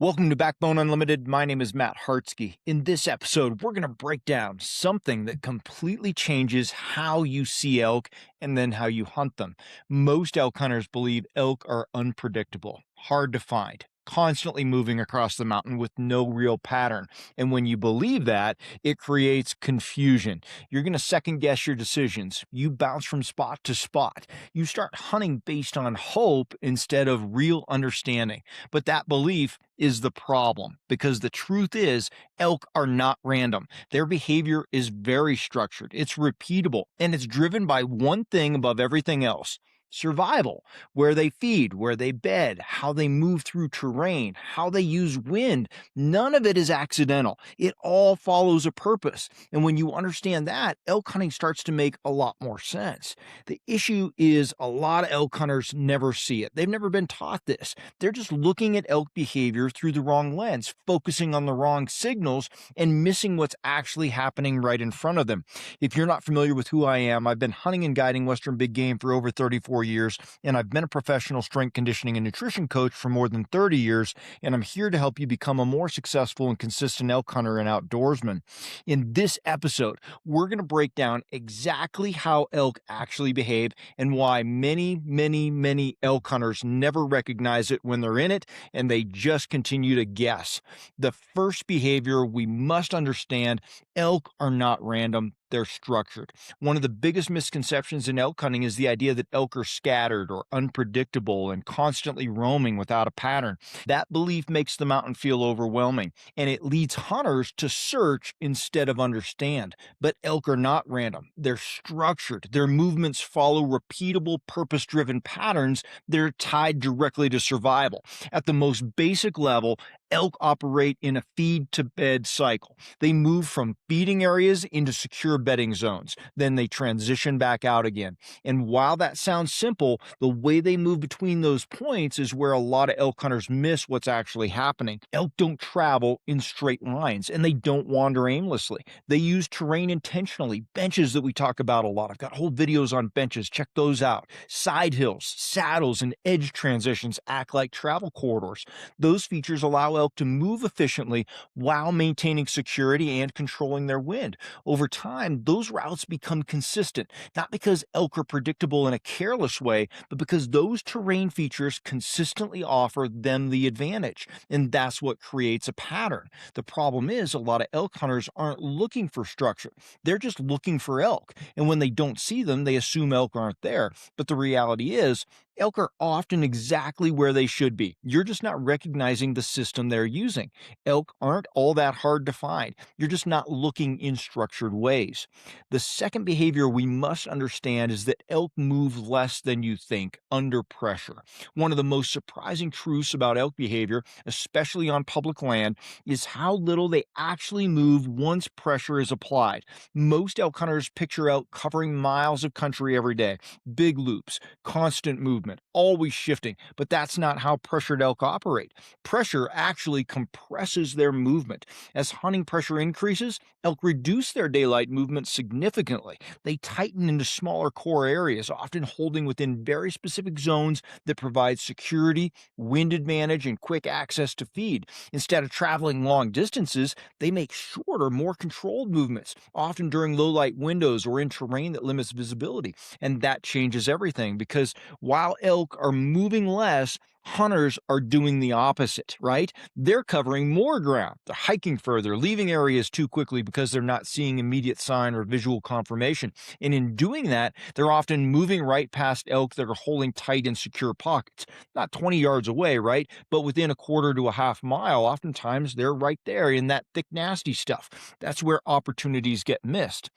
Welcome to Backbone Unlimited. My name is Matt Hartsky. In this episode, we're going to break down something that completely changes how you see elk and then how you hunt them. Most elk hunters believe elk are unpredictable, hard to find, constantly moving across the mountain with no real pattern. And when you believe that, it creates confusion. You're going to second guess your decisions. You bounce from spot to spot. You start hunting based on hope instead of real understanding. But that belief is the problem because the truth is elk are not random. Their behavior is very structured, it's repeatable, and it's driven by one thing above everything else: survival. Where they feed, where they bed, how they move through terrain, how they use wind. None of it is accidental. It all follows a purpose. And when you understand that, elk hunting starts to make a lot more sense. The issue is a lot of elk hunters never see it. They've never been taught this. They're just looking at elk behavior through the wrong lens, focusing on the wrong signals and missing what's actually happening right in front of them. If you're not familiar with who I am, I've been hunting and guiding Western big game for over 34 years, and I've been a professional strength conditioning and nutrition coach for more than 30 years, and I'm here to help you become a more successful and consistent elk hunter and outdoorsman. In this episode, we're going to break down exactly how elk actually behave and why many elk hunters never recognize it when they're in it, and they just continue to guess. The first behavior we must understand: elk are not random. They're structured. One of the biggest misconceptions in elk hunting is the idea that elk are scattered or unpredictable and constantly roaming without a pattern. That belief makes the mountain feel overwhelming, and it leads hunters to search instead of understand. But elk are not random. They're structured. Their movements follow repeatable, purpose-driven patterns. They're tied directly to survival. At the most basic level, elk operate in a feed-to-bed cycle. They move from feeding areas into secure bedding zones. Then they transition back out again. And while that sounds simple, the way they move between those points is where a lot of elk hunters miss what's actually happening. Elk don't travel in straight lines, and they don't wander aimlessly. They use terrain intentionally. Benches that we talk about a lot. I've got whole videos on benches. Check those out. Side hills, saddles, and edge transitions act like travel corridors. Those features allow elk to move efficiently while maintaining security and controlling their wind. Over time, those routes become consistent, not because elk are predictable in a careless way, but because those terrain features consistently offer them the advantage. And that's what creates a pattern. The problem is a lot of elk hunters aren't looking for structure. They're just looking for elk. And when they don't see them, they assume elk aren't there. But the reality is, elk are often exactly where they should be. You're just not recognizing the system they're using. Elk aren't all that hard to find. You're just not looking in structured ways. The second behavior we must understand is that elk move less than you think under pressure. One of the most surprising truths about elk behavior, especially on public land, is how little they actually move once pressure is applied. Most elk hunters picture elk covering miles of country every day, big loops, constant movement, always shifting, but that's not how pressured elk operate. Pressure actually compresses their movement. As hunting pressure increases, elk reduce their daylight movement significantly. They tighten into smaller core areas, often holding within very specific zones that provide security, wind advantage, and quick access to feed. Instead of traveling long distances, they make shorter, more controlled movements, often during low light windows or in terrain that limits visibility. And that changes everything because while elk are moving less, hunters are doing the opposite, right? They're covering more ground. They're hiking further, leaving areas too quickly because they're not seeing immediate sign or visual confirmation. And in doing that, they're often moving right past elk that are holding tight in secure pockets. Not 20 yards away, right? But within a quarter to a half mile, oftentimes they're right there in that thick, nasty stuff. That's where opportunities get missed.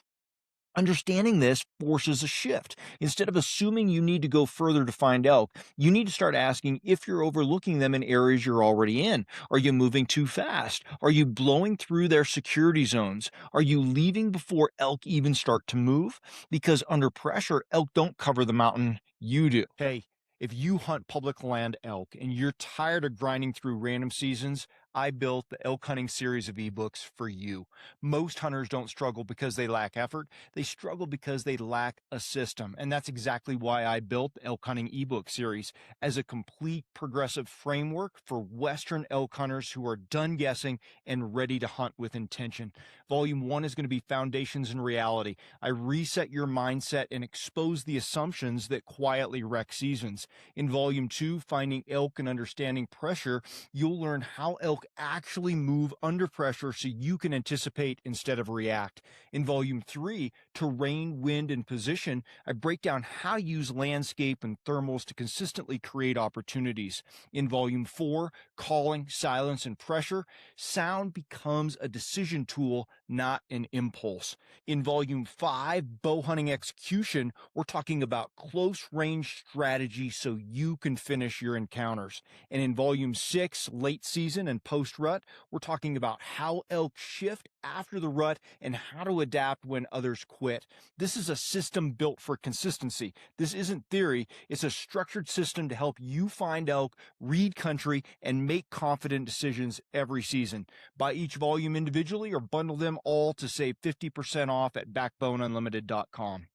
Understanding this forces a shift. Instead of assuming you need to go further to find elk, you need to start asking if you're overlooking them in areas you're already in. Are you moving too fast? Are you blowing through their security zones? Are you leaving before elk even start to move? Because under pressure, elk don't cover the mountain, you do. Hey, if you hunt public land elk and you're tired of grinding through random seasons, I built the elk hunting series of ebooks for you. Most hunters don't struggle because they lack effort. They struggle because they lack a system. And that's exactly why I built the elk hunting ebook series as a complete progressive framework for Western elk hunters who are done guessing and ready to hunt with intention. Volume one is going to be Foundations and Reality. I reset your mindset and expose the assumptions that quietly wreck seasons. In volume two, Finding Elk and Understanding Pressure, you'll learn how elk actually move under pressure so you can anticipate instead of react. In volume three, Terrain, Wind, and Position, I break down how to use landscape and thermals to consistently create opportunities. In volume four, Calling, Silence, and Pressure, sound becomes a decision tool, not an impulse. In volume five, Bow Hunting Execution, we're talking about close range strategy so you can finish your encounters. And in volume six, Late Season and Post Rut, we're talking about how elk shift after the rut and how to adapt when others quit. This is a system built for consistency. This isn't theory, it's a structured system to help you find elk, read country, and make confident decisions every season. Buy each volume individually or bundle them all to save 50% off at backboneunlimited.com.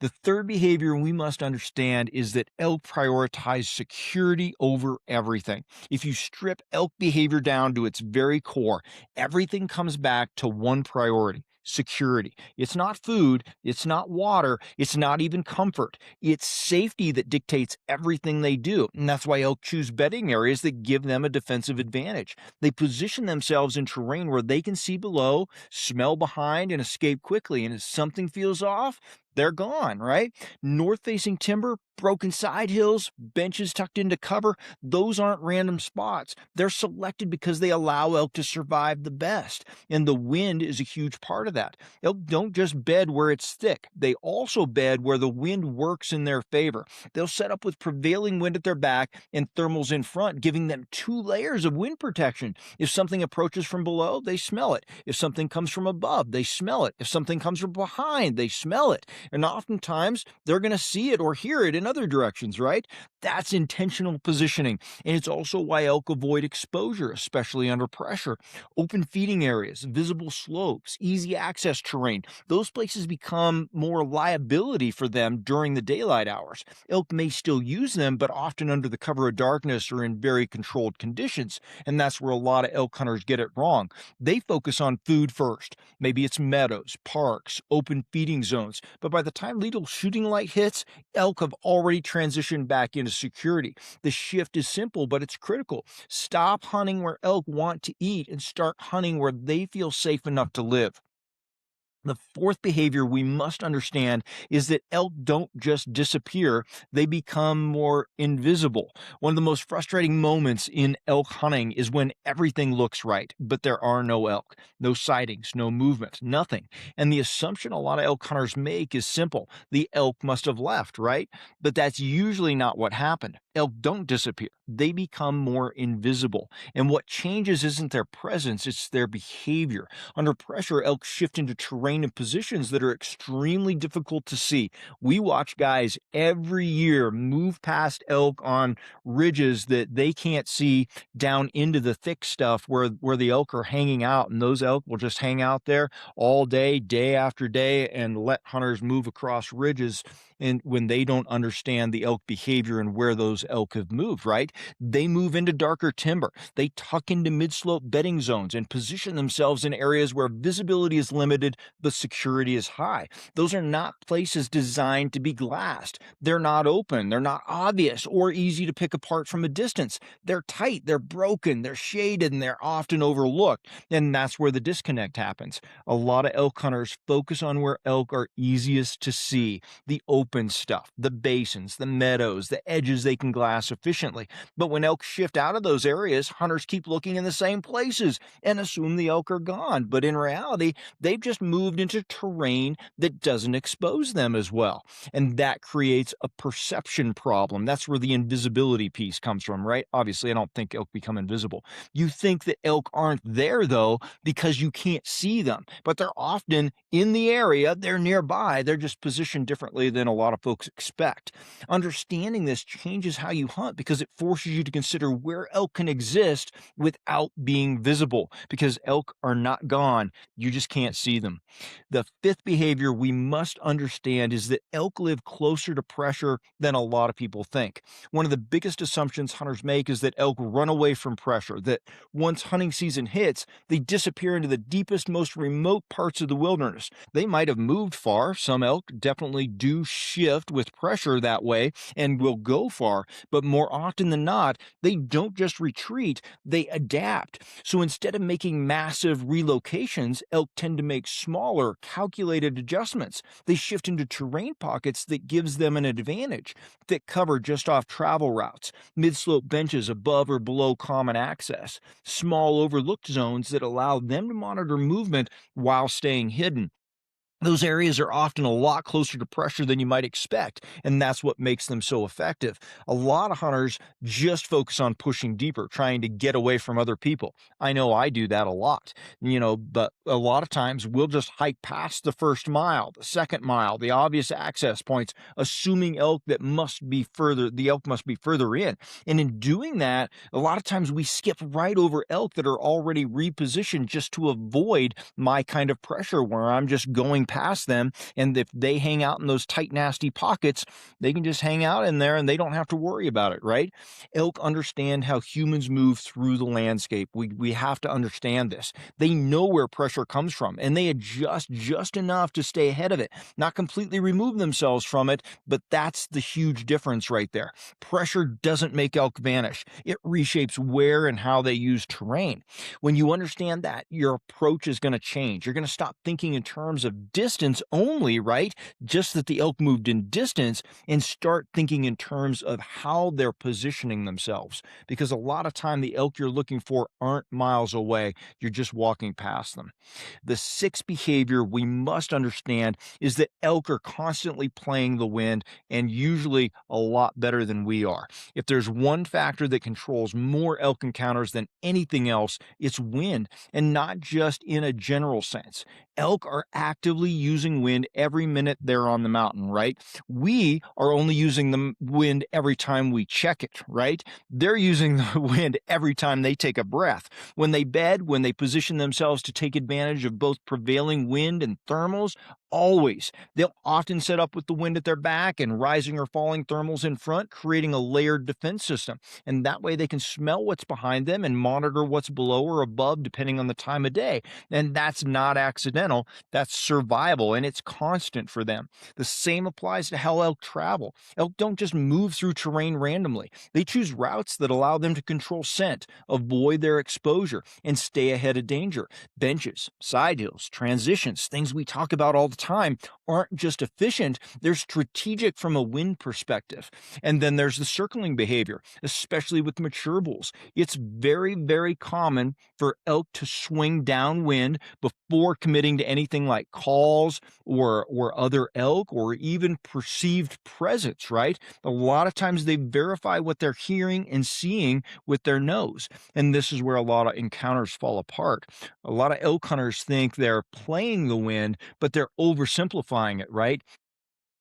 The third behavior we must understand is that elk prioritize security over everything. If you strip elk behavior down to its very core, everything comes back to one priority: security. It's not food, it's not water, it's not even comfort. It's safety that dictates everything they do. And that's why elk choose bedding areas that give them a defensive advantage. They position themselves in terrain where they can see below, smell behind, and escape quickly. And if something feels off, they're gone, right? North facing timber, broken side hills, benches tucked into cover, those aren't random spots. They're selected because they allow elk to survive the best. And the wind is a huge part of that. Elk don't just bed where it's thick, they also bed where the wind works in their favor. They'll set up with prevailing wind at their back and thermals in front, giving them two layers of wind protection. If something approaches from below, they smell it. If something comes from above, they smell it. If something comes from behind, they smell it. And oftentimes they're going to see it or hear it in other directions, right? That's intentional positioning. And it's also why elk avoid exposure, especially under pressure. Open feeding areas, visible slopes, easy access terrain, those places become more liability for them during the daylight hours. Elk may still use them, but often under the cover of darkness or in very controlled conditions. And that's where a lot of elk hunters get it wrong. They focus on food first. Maybe it's meadows, parks, open feeding zones. But by the time lethal shooting light hits, elk have already transitioned back into security. The shift is simple, but it's critical. Stop hunting where elk want to eat and start hunting where they feel safe enough to live. The fourth behavior we must understand is that elk don't just disappear, they become more invisible. One of the most frustrating moments in elk hunting is when everything looks right, but there are no elk, no sightings, no movement, nothing. And the assumption a lot of elk hunters make is simple: the elk must have left, right? But that's usually not what happened. Elk don't disappear, they become more invisible. And what changes isn't their presence, it's their behavior. Under pressure, elk shift into terrain and positions that are extremely difficult to see. We watch guys every year move past elk on ridges that they can't see down into the thick stuff where the elk are hanging out, and those elk will just hang out there all day, day after day, and let hunters move across ridges. And when they don't understand the elk behavior and where those elk have moved, right? They move into darker timber. They tuck into mid-slope bedding zones and position themselves in areas where visibility is limited, but security is high. Those are not places designed to be glassed. They're not open. They're not obvious or easy to pick apart from a distance. They're tight. They're broken. They're shaded, and they're often overlooked. And that's where the disconnect happens. A lot of elk hunters focus on where elk are easiest to see: the open stuff, the basins, the meadows, the edges they can glass efficiently. But when elk shift out of those areas, hunters keep looking in the same places and assume the elk are gone. But in reality, they've just moved moved into terrain that doesn't expose them as well. And that creates a perception problem. That's where the invisibility piece comes from, right? Obviously, I don't think elk become invisible. You think that elk aren't there, though, because you can't see them, but they're often in the area, they're nearby, they're just positioned differently than a lot of folks expect. Understanding this changes how you hunt because it forces you to consider where elk can exist without being visible, because elk are not gone, you just can't see them. The fifth behavior we must understand is that elk live closer to pressure than a lot of people think. One of the biggest assumptions hunters make is that elk run away from pressure, that once hunting season hits, they disappear into the deepest, most remote parts of the wilderness. They might have moved far. Some elk definitely do shift with pressure that way and will go far, but more often than not, they don't just retreat, they adapt. So instead of making massive relocations, elk tend to make smaller, calculated adjustments. They shift into terrain pockets that gives them an advantage. Thick cover just off travel routes, mid-slope benches above or below common access, small overlooked zones that allow them to monitor movement while staying hidden. Those areas are often a lot closer to pressure than you might expect, and that's what makes them so effective. A lot of hunters just focus on pushing deeper, trying to get away from other people. I know I do that a lot, but a lot of times we'll just hike past the first mile, the second mile, the obvious access points, assuming the elk must be further in. And in doing that, a lot of times we skip right over elk that are already repositioned just to avoid my kind of pressure where I'm just going past them. And if they hang out in those tight, nasty pockets, they can just hang out in there and they don't have to worry about it, right? Elk understand how humans move through the landscape. We have to understand this. They know where pressure comes from and they adjust just enough to stay ahead of it, not completely remove themselves from it, but that's the huge difference right there. Pressure doesn't make elk vanish. It reshapes where and how they use terrain. When you understand that, your approach is going to change. You're going to stop thinking in terms of distance only, right? Just that the elk moved in distance, and start thinking in terms of how they're positioning themselves. Because a lot of time, the elk you're looking for aren't miles away. You're just walking past them. The sixth behavior we must understand is that elk are constantly playing the wind, and usually a lot better than we are. If there's one factor that controls more elk encounters than anything else, it's wind, and not just in a general sense. Elk are actively using wind every minute they're on the mountain, right? We are only using the wind every time we check it, right? They're using the wind every time they take a breath. When they bed, when they position themselves to take advantage of both prevailing wind and thermals, always. They'll often set up with the wind at their back and rising or falling thermals in front, creating a layered defense system. And that way they can smell what's behind them and monitor what's below or above depending on the time of day. And that's not accidental, that's survival, and it's constant for them. The same applies to how elk travel. Elk don't just move through terrain randomly. They choose routes that allow them to control scent, avoid their exposure, and stay ahead of danger. Benches, side hills, transitions, things we talk about all the time, aren't just efficient, they're strategic from a wind perspective. And then there's the circling behavior, especially with mature bulls. It's very, very common for elk to swing downwind before committing to anything like calls or other elk or even perceived presence, right? A lot of times they verify what they're hearing and seeing with their nose. And this is where a lot of encounters fall apart. A lot of elk hunters think they're playing the wind, but they're oversimplifying it, right?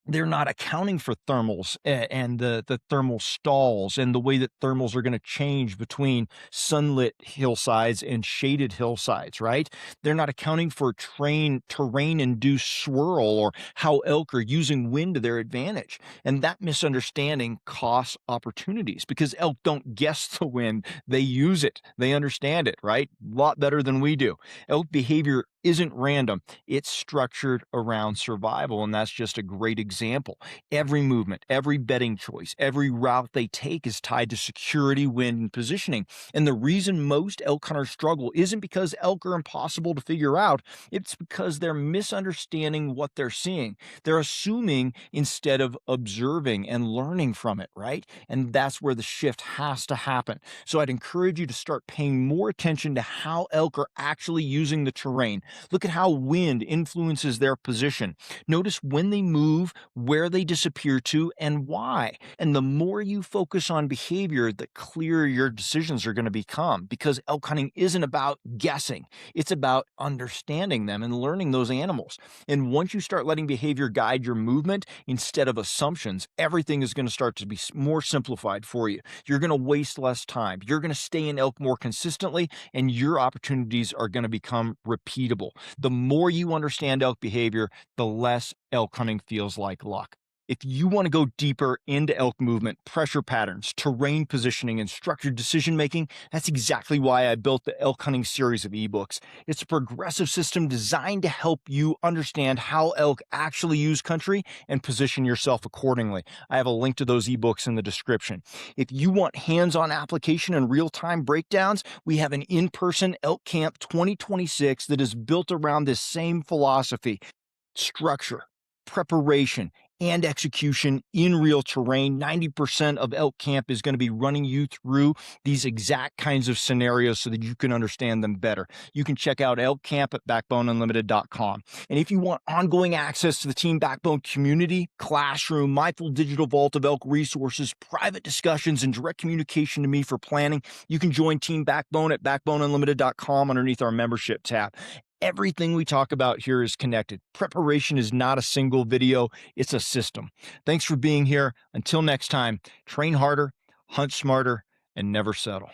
They're not accounting for thermals and the thermal stalls and the way that thermals are going to change between sunlit hillsides and shaded hillsides, right? They're not accounting for terrain-induced swirl or how elk are using wind to their advantage. And that misunderstanding costs opportunities because elk don't guess the wind. They use it. They understand it, right? A lot better than we do. Elk behavior isn't random. It's structured around survival, and that's just a great example. Every movement, every bedding choice, every route they take is tied to security, wind, and positioning. And the reason most elk hunters struggle isn't because elk are impossible to figure out. It's because they're misunderstanding what they're seeing. They're assuming instead of observing and learning from it, right? And that's where the shift has to happen. So I'd encourage you to start paying more attention to how elk are actually using the terrain, Look at how wind influences their position. Notice when they move, where they disappear to, and why. And the more you focus on behavior, the clearer your decisions are going to become, because elk hunting isn't about guessing. It's about understanding them and learning those animals. And once you start letting behavior guide your movement instead of assumptions, everything is going to start to be more simplified for you. You're going to waste less time. You're going to stay in elk more consistently, and your opportunities are going to become repeatable. The more you understand elk behavior, the less elk hunting feels like luck. If you want to go deeper into elk movement, pressure patterns, terrain positioning, and structured decision making, that's exactly why I built the elk hunting series of ebooks. It's a progressive system designed to help you understand how elk actually use country and position yourself accordingly. I have a link to those ebooks in the description. If you want hands-on application and real-time breakdowns, we have an in-person Elk Camp 2026 that is built around this same philosophy: structure, preparation, and execution in real terrain. 90% of Elk Camp is going to be running you through these exact kinds of scenarios so that you can understand them better. You can check out Elk Camp at backboneunlimited.com. And if you want ongoing access to the Team Backbone community, classroom, my full digital vault of elk resources, private discussions, and direct communication to me for planning, you can join Team Backbone at backboneunlimited.com underneath our membership tab. Everything we talk about here is connected. Preparation is not a single video, it's a system. Thanks for being here. Until next time, train harder, hunt smarter, and never settle.